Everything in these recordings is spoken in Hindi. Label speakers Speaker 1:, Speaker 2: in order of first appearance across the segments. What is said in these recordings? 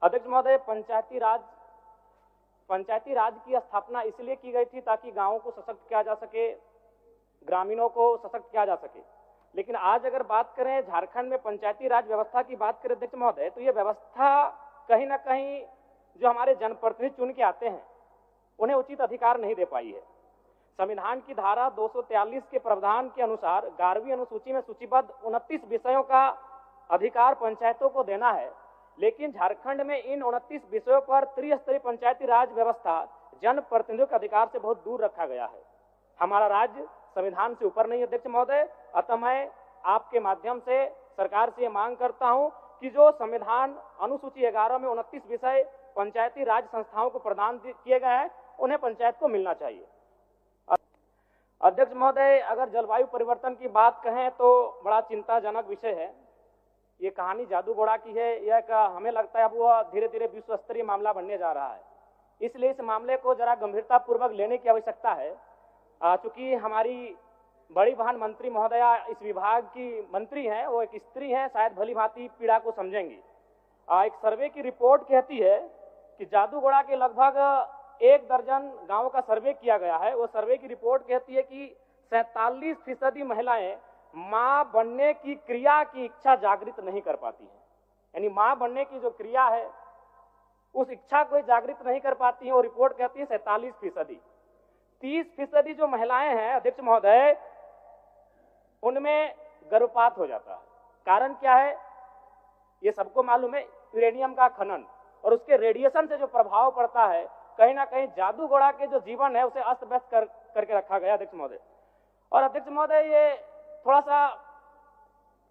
Speaker 1: अध्यक्ष महोदय, पंचायती राज की स्थापना इसलिए की गई थी ताकि गांवों को सशक्त किया जा सके, ग्रामीणों को सशक्त किया जा सके। लेकिन आज अगर बात करें झारखंड में पंचायती राज व्यवस्था की बात करें अध्यक्ष महोदय, तो ये व्यवस्था कहीं ना कहीं जो हमारे जनप्रतिनिधि चुन के आते हैं उन्हें उचित अधिकार नहीं दे पाई है। संविधान की धारा 243 के प्रावधान के अनुसार 11वीं अनुसूची में सूचीबद्ध 29 विषयों का अधिकार पंचायतों को देना है, लेकिन झारखंड में इन 29 विषयों पर त्रिस्तरीय पंचायती राज व्यवस्था जनप्रतिनिधियों के अधिकार से बहुत दूर रखा गया है। हमारा राज्य संविधान से ऊपर नहीं अध्यक्ष महोदय। अतः मैं आपके माध्यम से सरकार से मांग करता हूं कि जो संविधान अनुसूची 11 में 29 विषय पंचायती राज संस्थाओं को प्रदान किए गए हैं उन्हें पंचायत को मिलना चाहिए। अध्यक्ष महोदय, अगर जलवायु परिवर्तन की बात कहें तो बड़ा चिंताजनक विषय है। ये कहानी जादूगोड़ा की है। यह हमें लगता है अब वह धीरे धीरे विश्व स्तरीय मामला बनने जा रहा है, इसलिए इस मामले को जरा गंभीरता पूर्वक लेने की आवश्यकता है। चूंकि हमारी बड़ी बहन मंत्री महोदया इस विभाग की मंत्री हैं, वो एक स्त्री हैं, शायद भली भांति पीड़ा को समझेंगी। एक सर्वे की रिपोर्ट कहती है कि जादूगोड़ा के लगभग 1 दर्जन गांवों का सर्वे किया गया है। वो सर्वे की रिपोर्ट कहती है कि 47% महिलाएं मां बनने की क्रिया की इच्छा जागृत नहीं कर पाती है। यानी मां बनने की जो क्रिया है उस इच्छा को जागृत नहीं कर पाती है। वो रिपोर्ट कहती है 47%। 30% जो महिलाएं हैं अध्यक्ष महोदय, उनमें गर्भपात हो जाता है। कारण क्या है? ये सबको मालूम है, यूरेनियम का खनन और उसके रेडिएशन से जो प्रभाव पड़ता है, कहीं ना कहीं जादूगोड़ा के जो जीवन है उसे अस्त व्यस्त करके रखा गया अध्यक्ष महोदय। और अध्यक्ष महोदय, ये थोड़ा सा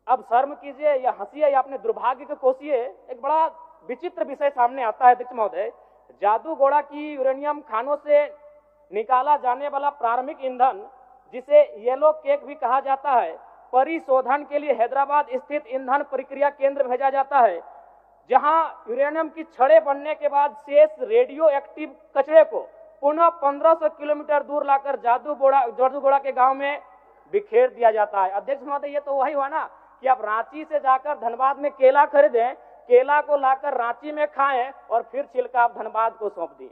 Speaker 1: अब शर्म कीजिए या हंसिए या अपने दुर्भाग्य को कोसिए, एक बड़ा विचित्र विषय सामने आता है अध्यक्ष महोदय। जादूगोड़ा की यूरेनियम खानों से निकाला जाने वाला प्रारंभिक ईंधन, जिसे येलो केक भी कहा जाता है, परिशोधन के लिए हैदराबाद स्थित ईंधन प्रक्रिया केंद्र भेजा जाता है, जहां यूरेनियम की छड़ें बनने के बाद शेष रेडियो एक्टिव कचरे को पुनः 1500 किलोमीटर दूर लाकर जादूगोड़ा के गांव में बिखेर दिया जाता है। अध्यक्ष महोदय, ये तो वही हुआ ना कि आप रांची से जाकर धनबाद में केला खरीदें, केला को लाकर रांची में खाएं और फिर छिलका आप धनबाद को सौंप दिए।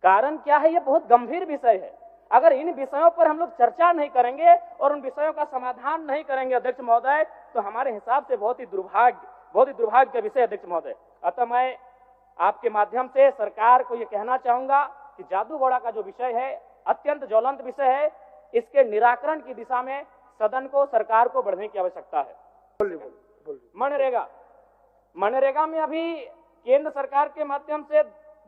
Speaker 1: कारण क्या है? ये बहुत गंभीर विषय है। अगर इन विषयों पर हम लोग चर्चा नहीं करेंगे और उन विषयों का समाधान नहीं करेंगे अध्यक्ष महोदय, तो हमारे हिसाब से बहुत ही दुर्भाग्य का विषय अध्यक्ष महोदय। अतः मैं आपके माध्यम से सरकार को ये कहना चाहूंगा कि जादूगोड़ा का जो विषय है अत्यंत ज्वलंत विषय है। इसके निराकरण की दिशा में सदन को, सरकार को बढ़ने की आवश्यकता है। मनरेगा में अभी केंद्र सरकार के माध्यम से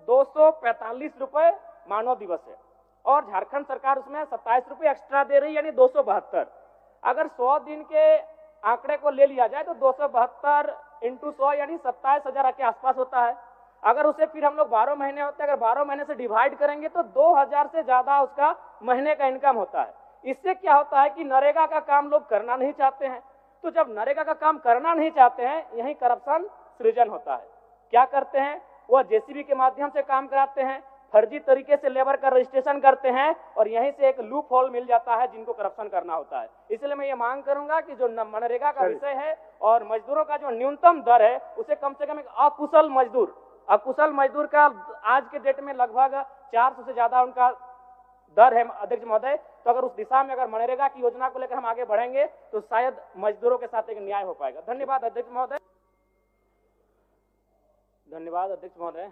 Speaker 1: 245 रुपए मानव दिवस है और झारखंड सरकार उसमें 27 रुपए एक्स्ट्रा दे रही है, यानी 272। अगर 100 दिन के आंकड़े को ले लिया जाए तो 272 × 100 यानी 27,000 के आसपास होता है। अगर उसे फिर हम लोग 12 महीने होते हैं, अगर 12 महीने से डिवाइड करेंगे तो 2000 से ज्यादा उसका महीने का इनकम होता है। इससे क्या होता है कि नरेगा का काम लोग करना नहीं चाहते हैं। तो जब नरेगा का काम करना नहीं चाहते हैं, यही करप्शन सृजन होता है। क्या करते हैं? वह जेसीबी के माध्यम से काम कराते हैं, फर्जी तरीके से लेबर का रजिस्ट्रेशन करते हैं और यहीं से एक लूप होल मिल जाता है जिनको करप्शन करना होता है। इसलिए मैं ये मांग करूंगा कि जो मनरेगा का विषय है और मजदूरों का जो न्यूनतम दर है उसे कम से कम एक अकुशल मजदूर का आज के डेट में लगभग 400 से ज्यादा उनका दर है अध्यक्ष महोदय। तो अगर उस दिशा में अगर मनरेगा की योजना को लेकर हम आगे बढ़ेंगे तो शायद मजदूरों के साथ एक न्याय हो पाएगा। धन्यवाद अध्यक्ष महोदय। धन्यवाद अध्यक्ष महोदय।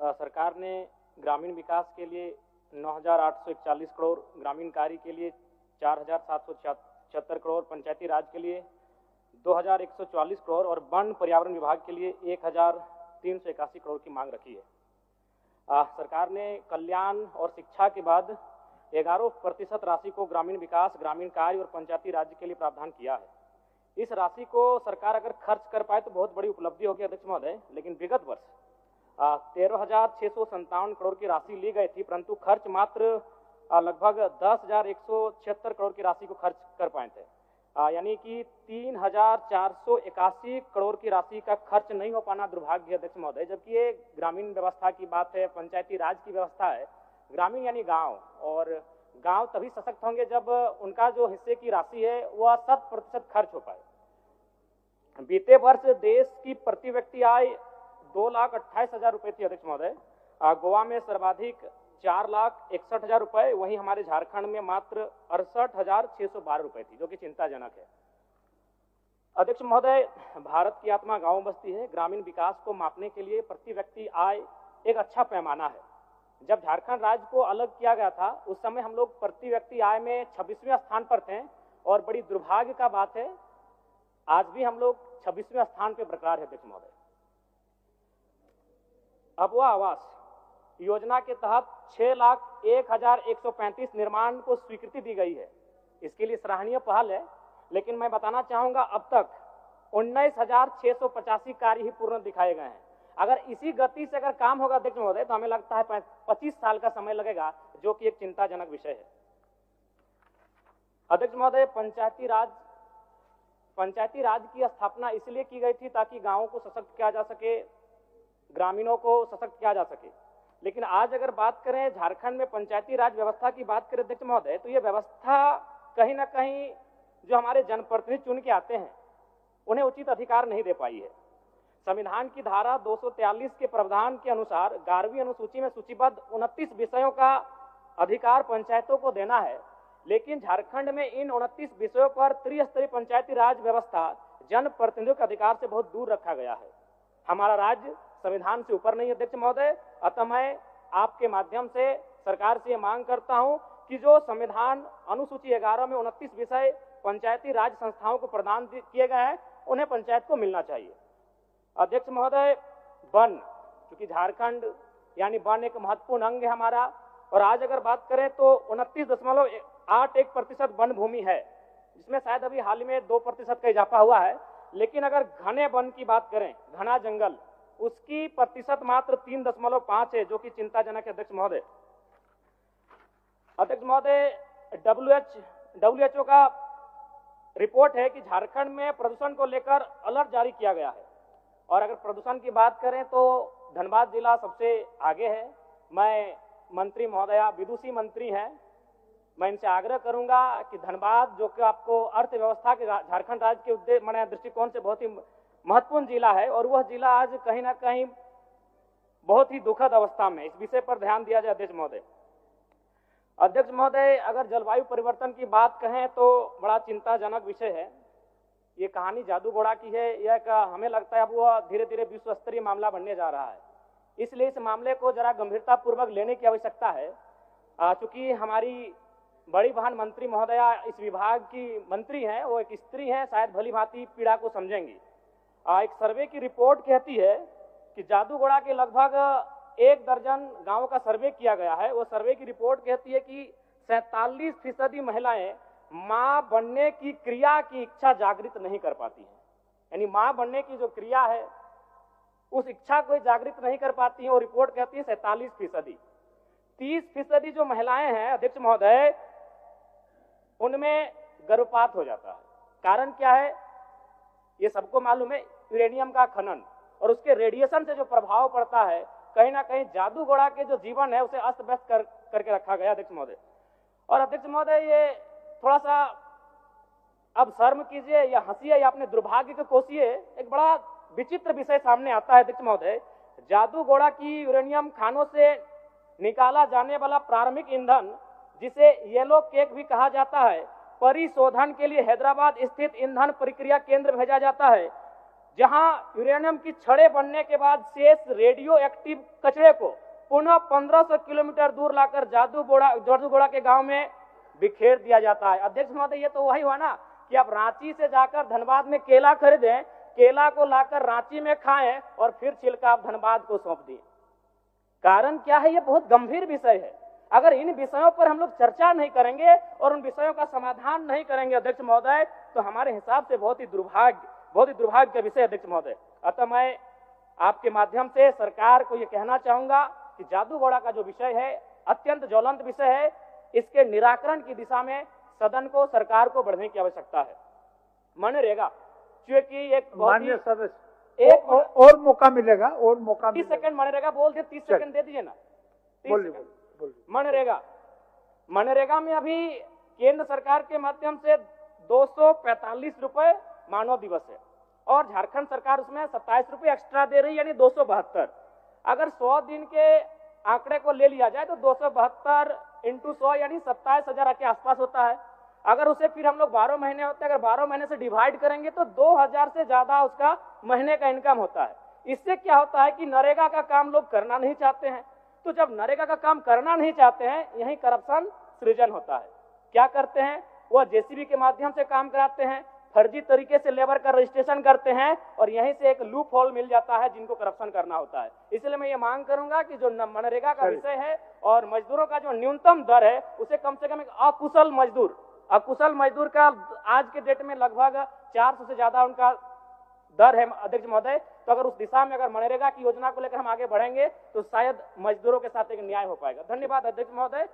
Speaker 1: सरकार ने ग्रामीण विकास के लिए 9,841 करोड़, ग्रामीण कार्य के लिए 4,776 करोड़, पंचायती राज के लिए 2,144 करोड़ और वन पर्यावरण विभाग के लिए 1,381 करोड़ की मांग रखी है। सरकार ने कल्याण और शिक्षा के बाद 11% राशि को ग्रामीण विकास, ग्रामीण कार्य और पंचायती राज्य के लिए प्रावधान किया है। इस राशि को सरकार अगर खर्च कर पाए तो बहुत बड़ी उपलब्धि होगी अध्यक्ष महोदय। लेकिन विगत वर्ष 13,657 करोड़ की राशि ली गई थी, परंतु खर्च मात्र लगभग 10,176 करोड़ की राशि को खर्च कर पाए थे। यानी कि 3,481 करोड़ की राशि का खर्च नहीं हो पाना दुर्भाग्य अध्यक्ष महोदय। जबकि ये ग्रामीण व्यवस्था की बात है, पंचायती राज की व्यवस्था है। ग्रामीण यानी गांव, और गांव तभी सशक्त होंगे जब उनका जो हिस्से की राशि है वह 100% खर्च हो पाए। बीते वर्ष देश की प्रति व्यक्ति आय 2,28,000 रुपए थी अध्यक्ष महोदय। गोवा में सर्वाधिक 4,61,000 रुपए, वहीं हमारे झारखंड में मात्र 68,612 रुपए थी, जो कि चिंताजनक है। अध्यक्ष महोदय, भारत की आत्मा गांव बस्ती है। ग्रामीण विकास को मापने के लिए प्रति व्यक्ति आय एक अच्छा पैमाना है। जब झारखंड राज्य को अलग किया गया था उस समय हम लोग प्रति व्यक्ति आय में 26वें स्थान पर थे, और बड़ी दुर्भाग्य का बात है आज भी हम लोग 26वें स्थान पर बरकरार है। अध्यक्ष महोदय, अबुआ आवास योजना के तहत 6,01,135 निर्माण को स्वीकृति दी गई है। इसके लिए सराहनीय पहल है, लेकिन मैं बताना चाहूंगा अब तक 19,685 कार्य ही पूर्ण दिखाए गए हैं। अगर इसी गति से अगर काम होगा अध्यक्ष महोदय तो हमें लगता है 25 साल का समय लगेगा, जो कि एक चिंताजनक विषय है। अध्यक्ष महोदय, पंचायती राज की स्थापना इसलिए की गई थी ताकि गांवों को सशक्त किया जा सके, ग्रामीणों को सशक्त किया जा सके। लेकिन आज अगर बात करें झारखंड में पंचायती राज व्यवस्था की बात करें अध्यक्ष महोदय, तो ये व्यवस्था कहीं ना कहीं जो हमारे जनप्रतिनिधि चुन के आते हैं उन्हें उचित अधिकार नहीं दे पाई है। संविधान की धारा 243 के प्रावधान के अनुसार 11वीं अनुसूची में सूचीबद्ध 29 विषयों का अधिकार पंचायतों को देना है, लेकिन झारखंड में इन 29 विषयों पर त्रिस्तरीय पंचायती राज व्यवस्था जनप्रतिनिधियों के अधिकार से बहुत दूर रखा गया है। हमारा राज्य संविधान से ऊपर नहीं अध्यक्ष महोदय। अतः मैं आपके माध्यम से सरकार से मांग करता हूं कि जो संविधान अनुसूची 11 में 29 विषय पंचायती राज संस्थाओं को प्रदान किए गए हैं उन्हें पंचायत को मिलना चाहिए। अध्यक्ष महोदय, वन, क्योंकि झारखंड यानी वन एक महत्वपूर्ण अंग है हमारा, और आज अगर बात करें तो 29.81% वन भूमि है, जिसमें शायद अभी हाल में 2% का इजाफा हुआ है। लेकिन अगर घने वन की बात करें, घना जंगल, उसकी प्रतिशत मात्र 3.5 है, जो कि चिंताजनक है। अध्यक्ष महोदय, WHO का रिपोर्ट है कि झारखंड में प्रदूषण को लेकर अलर्ट जारी किया गया है, और अगर प्रदूषण की बात करें तो धनबाद जिला सबसे आगे है। मैं मंत्री महोदया विदुषी मंत्री हैं, मैं इनसे आग्रह करूंगा कि धनबाद, जो कि आपको अर्थव्यवस्था के झारखंड राज्य के दृष्टिकोण से बहुत ही महत्वपूर्ण जिला है, और वह जिला आज कहीं ना कहीं बहुत ही दुखद अवस्था में, इस विषय पर ध्यान दिया जाए। अध्यक्ष महोदय, अगर जलवायु परिवर्तन की बात कहें तो बड़ा चिंताजनक विषय है। ये कहानी जादू घोड़ा की है, यह हमें लगता है अब वह धीरे धीरे विश्व स्तरीय मामला बनने जा रहा है। इसलिए इस मामले को जरा गंभीरता पूर्वक लेने की आवश्यकता है। चूंकि हमारी बड़ी बहन मंत्री महोदया इस विभाग की मंत्री हैं, वो एक स्त्री हैं, शायद भली भांति पीड़ा को समझेंगी। एक सर्वे की रिपोर्ट कहती है कि जादू घोड़ा के लगभग 1 दर्जन गांवों का सर्वे किया गया है। वो सर्वे की रिपोर्ट कहती है कि 47% महिलाएं मां बनने की क्रिया की इच्छा जागृत नहीं कर पाती हैं। यानी मां बनने की जो क्रिया है उस इच्छा को जागृत नहीं कर पाती है। वो रिपोर्ट कहती है 47%। 30% जो महिलाएं हैं अध्यक्ष महोदय, उनमें गर्भपात हो जाता है। कारण क्या है ये सबको मालूम है, यूरेनियम का खनन और उसके रेडिएशन से जो प्रभाव पड़ता है, कहीं ना कहीं जादू घोड़ा के जो जीवन है उसे अस्त व्यस्त करके रखा गया अध्यक्ष महोदय। और अध्यक्ष महोदय, ये थोड़ा सा अब शर्म कीजिए या हंसिए या अपने दुर्भाग्य को कोसिए, एक बड़ा विचित्र विषय सामने आता है अध्यक्ष महोदय। जादू घोड़ा की यूरेनियम खानों से निकाला जाने वाला प्रारंभिक ईंधन, जिसे येलो केक भी कहा जाता है, परिशोधन के लिए हैदराबाद स्थित ईंधन प्रक्रिया केंद्र भेजा जाता है, जहां यूरेनियम की छड़ें बनने के बाद शेष रेडियो एक्टिव कचरे को पुनः 1500 किलोमीटर दूर लाकर जादू घोड़ा के गांव में बिखेर दिया जाता है। अध्यक्ष महोदय, ये तो वही हुआ ना कि आप रांची से जाकर धनबाद में केला खरीदें, केला को लाकर रांची में खाएं और फिर छिलका आप धनबाद को सौंप दिए। कारण क्या है? ये बहुत गंभीर विषय है। अगर इन विषयों पर हम लोग चर्चा नहीं करेंगे और उन विषयों का समाधान नहीं करेंगे अध्यक्ष महोदय, तो हमारे हिसाब से बहुत ही दुर्भाग्य का विषय अध्यक्ष महोदय। अतः मैं आपके माध्यम से सरकार को ये कहना चाहूंगा कि जादू घोड़ा का जो विषय है अत्यंत ज्वलंत विषय है, इसके निराकरण की दिशा में सदन को, सरकार को बढ़ने की आवश्यकता है। मनरेगा, क्योंकि एक
Speaker 2: माननीय सदस्य एक और मौका मिलेगा, और मौका
Speaker 1: 30 सेकंड मनरेगा बोल दे, 30 सेकंड दे दीजिए ना। मनरेगा में अभी केंद्र सरकार के माध्यम से 245 रुपए मानव दिवस है, और झारखंड सरकार उसमें 27 रुपये एक्स्ट्रा दे रही है, यानी 272। अगर 100 दिन के आंकड़े को ले लिया जाए तो 272 इंटू 100 यानी 27,000 के आसपास होता है। अगर उसे फिर हम लोग 12 महीने होते हैं, अगर 12 महीने से डिवाइड करेंगे तो 2,000 से ज्यादा उसका महीने का इनकम होता है। इससे क्या होता है कि नरेगा का काम लोग करना नहीं चाहते हैं, तो जब नरेगा का काम करना नहीं चाहते हैं, यही करप्शन सृजन होता है। क्या करते हैं, वह जेसीबी के माध्यम से काम कराते हैं, फर्जी तरीके से लेबर का रजिस्ट्रेशन करते हैं और यहीं से एक लूप होल मिल जाता है जिनको करप्शन करना होता है। इसलिए मैं ये मांग करूंगा कि जो मनरेगा का विषय है और मजदूरों का जो न्यूनतम दर है उसे कम से कम एक अकुशल मजदूर का आज के डेट में लगभग 400 से ज्यादा उनका दर है अध्यक्ष महोदय। तो अगर उस दिशा में अगर मनरेगा की योजना को लेकर हम आगे बढ़ेंगे तो शायद मजदूरों के साथ एक न्याय हो पाएगा। धन्यवाद अध्यक्ष महोदय।